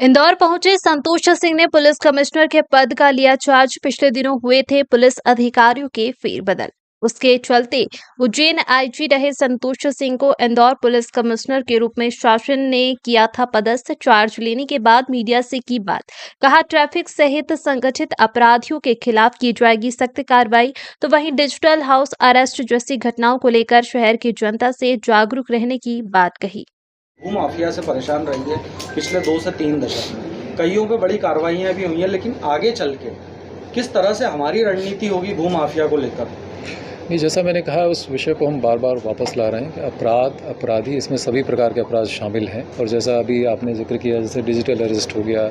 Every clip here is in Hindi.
इंदौर पहुंचे संतोष सिंह ने पुलिस कमिश्नर के पद का लिया चार्ज। पिछले दिनों हुए थे पुलिस अधिकारियों के फेरबदल, उसके चलते उज्जैन आईजी रहे संतोष सिंह को इंदौर पुलिस कमिश्नर के रूप में शासन ने किया था पदस्थ। चार्ज लेने के बाद मीडिया से की बात, कहा ट्रैफिक सहित संगठित अपराधियों के खिलाफ की जाएगी सख्त कार्रवाई। तो वहीं डिजिटल हाउस अरेस्ट जैसी घटनाओं को लेकर शहर की जनता से जागरूक रहने की बात कही। भू माफिया से परेशान रही है पिछले 2 से 3 दशक में। कईयों पे बड़ी कार्रवाइयाँ भी हुई हैं, लेकिन आगे चल के किस तरह से हमारी रणनीति होगी भू माफिया को लेकर? नहीं, जैसा मैंने कहा उस विषय को हम बार बार वापस ला रहे हैं कि अपराधी इसमें सभी प्रकार के अपराध शामिल हैं। और जैसा अभी आपने जिक्र किया, जैसे डिजिटल अरेस्ट हो गया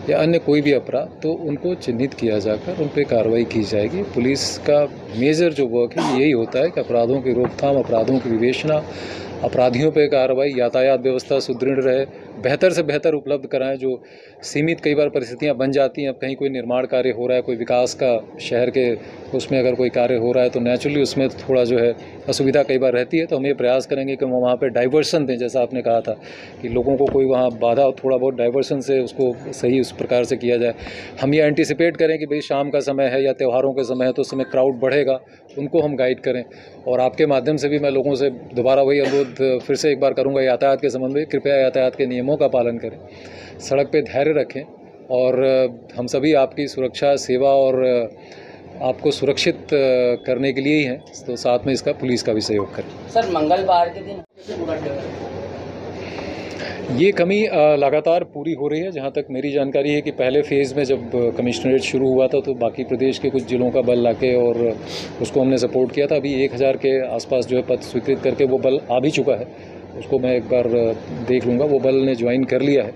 या अन्य कोई भी अपराध, तो उनको चिन्हित किया जाकर उन पर कार्रवाई की जाएगी। पुलिस का मेजर जो वर्क है यही होता है कि अपराधों की रोकथाम, अपराधों की विवेचना, अपराधियों पर कार्रवाई, यातायात व्यवस्था सुदृढ़ रहे, बेहतर से बेहतर उपलब्ध कराएं। जो सीमित कई बार परिस्थितियां बन जाती हैं, अब कहीं कोई निर्माण कार्य हो रहा है, कोई विकास का शहर के उसमें अगर कोई कार्य हो रहा है तो नेचुरली उसमें थोड़ा जो है असुविधा कई बार रहती है। तो हम ये प्रयास करेंगे कि हम वहाँ पे डाइवर्सन दें, जैसा आपने कहा था कि लोगों को कोई वहाँ बाधा, थोड़ा बहुत डाइवर्सन से उसको सही उस प्रकार से किया जाए। हम ये एंटिसिपेट करें कि भाई शाम का समय है या त्योहारों के समय है तो उस समय क्राउड बढ़ेगा, उनको हम गाइड करें। और आपके माध्यम से भी मैं लोगों से दोबारा वही अनुरोध फिर से एक बार करूँगा, यातायात के संबंध में कृपया यातायात के नियमों का पालन करें, सड़क पे धैर्य रखें और हम सभी आपकी सुरक्षा, सेवा और आपको सुरक्षित करने के लिए ही हैं, तो साथ में इसका पुलिस का भी सहयोग करें। सर, मंगलवार के दिन ये कमी लगातार पूरी हो रही है। जहाँ तक मेरी जानकारी है कि पहले फेज़ में जब कमिश्नरेट शुरू हुआ था तो बाकी प्रदेश के कुछ जिलों का बल लाके और उसको हमने सपोर्ट किया था। अभी 1000 के आसपास जो है पद स्वीकृत करके वो बल आ भी चुका है, उसको मैं एक बार देख लूँगा। वो बल ने ज्वाइन कर लिया है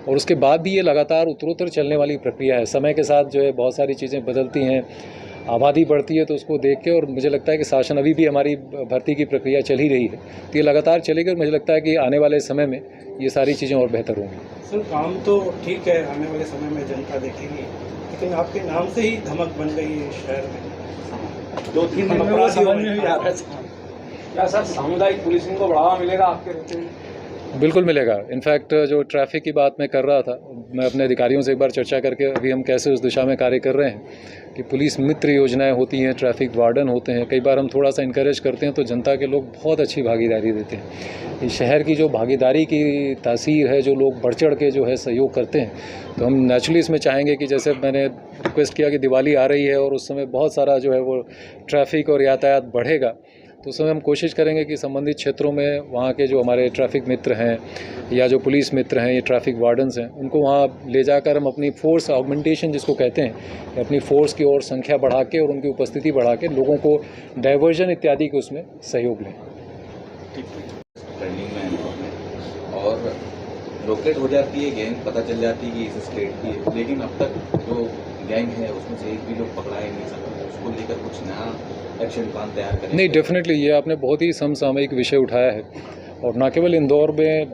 और उसके बाद भी ये लगातार उत्तरोत्तर चलने वाली प्रक्रिया है। समय के साथ जो है बहुत सारी चीज़ें बदलती हैं, आबादी बढ़ती है, तो उसको देख के, और मुझे लगता है कि शासन अभी भी हमारी भर्ती की प्रक्रिया चल ही रही है, तो ये लगातार चलेगी और मुझे लगता है कि आने वाले समय में ये सारी चीज़ें और बेहतर होंगी। सर, काम तो ठीक है, आने वाले समय में जनता देखेगी, लेकिन आपके नाम से ही धमक बन गई है शहर में। 2-3 दिन अपराधियों में भी आ रहा है। क्या सर सामुदायिक पुलिसिंग को बढ़ावा मिलेगा आपके रहते हैं? बिल्कुल मिलेगा। इनफैक्ट जो ट्रैफिक की बात मैं कर रहा था, मैं अपने अधिकारियों से एक बार चर्चा करके अभी हम कैसे उस दिशा में कार्य कर रहे हैं कि पुलिस मित्र योजनाएं होती हैं, ट्रैफिक वार्डन होते हैं। कई बार हम थोड़ा सा इनकरेज करते हैं तो जनता के लोग बहुत अच्छी भागीदारी देते हैं। इस शहर की जो भागीदारी की तासीर है, जो लोग बढ़ चढ़ के जो है सहयोग करते हैं, तो हम नेचुरली इसमें चाहेंगे कि जैसे मैंने रिक्वेस्ट किया कि दिवाली आ रही है और उस समय बहुत सारा जो है वो ट्रैफिक और यातायात बढ़ेगा, तो उस समय हम कोशिश करेंगे कि संबंधित क्षेत्रों में वहाँ के जो हमारे ट्रैफिक मित्र हैं या जो पुलिस मित्र हैं, ये ट्रैफिक वार्डन्स हैं, उनको वहाँ ले जाकर हम अपनी फोर्स ऑगमेंटेशन जिसको कहते हैं, अपनी फोर्स की और संख्या बढ़ा के और उनकी उपस्थिति बढ़ा के लोगों को डाइवर्जन इत्यादि के उसमें सहयोग लें। ट्रेंडिंग में और लोकेट हो जाती है गैंग, पता चल जाती है कि इस स्टेट की है, लेकिन अब तक जो गैंग है उसमें से एक भी लोग पकड़ा ही नहीं सकता। उसको लेकर कुछ नया एक्शन प्लान तैयार करें? नहीं, डेफिनेटली ये आपने बहुत ही समसामयिक विषय उठाया है, और न केवल इंदौर में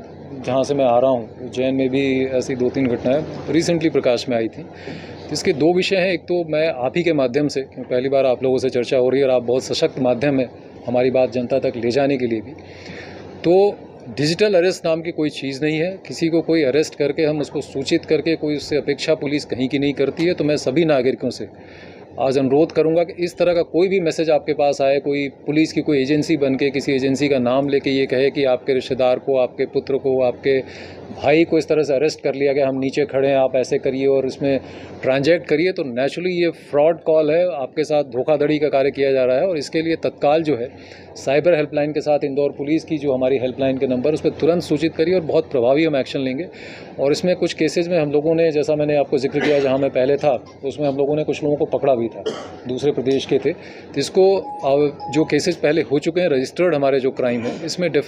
जहाँ से मैं आ रहा हूँ, उज्जैन में भी ऐसी 2-3 घटनाएं रिसेंटली प्रकाश में आई थी। तो इसके 2 विषय हैं। एक तो मैं आप ही के माध्यम से, क्योंकि पहली बार आप लोगों से चर्चा हो रही है और आप बहुत सशक्त माध्यम है हमारी बात जनता तक ले जाने के लिए भी, तो डिजिटल अरेस्ट नाम की कोई चीज़ नहीं है। किसी को कोई अरेस्ट करके हम उसको सूचित करके कोई उससे अपेक्षा पुलिस कहीं की नहीं करती है। तो मैं सभी नागरिकों से आज अनुरोध करूंगा कि इस तरह का कोई भी मैसेज आपके पास आए, कोई पुलिस की कोई एजेंसी बन के किसी एजेंसी का नाम लेके ये कहे कि आपके रिश्तेदार को, आपके पुत्र को, आपके भाई को इस तरह से अरेस्ट कर लिया गया, हम नीचे खड़े हैं, आप ऐसे करिए और इसमें ट्रांजैक्ट करिए, तो नेचुरली ये फ्रॉड कॉल है, आपके साथ धोखाधड़ी का कार्य किया जा रहा है। और इसके लिए तत्काल जो है साइबर हेल्पलाइन के साथ इंदौर पुलिस की जो हमारी हेल्पलाइन के नंबर, उस पर तुरंत सूचित करिए और बहुत प्रभावी हम एक्शन लेंगे। और इसमें कुछ केसेज में हम लोगों ने, जैसा मैंने आपको जिक्र किया, जहाँ मैं पहले था उसमें हम लोगों ने कुछ लोगों को पकड़ा भी था, दूसरे प्रदेश के थे। तो इसको जो केसेज पहले हो चुके हैं रजिस्टर्ड हमारे जो क्राइम है, इसमें डेफिनेटली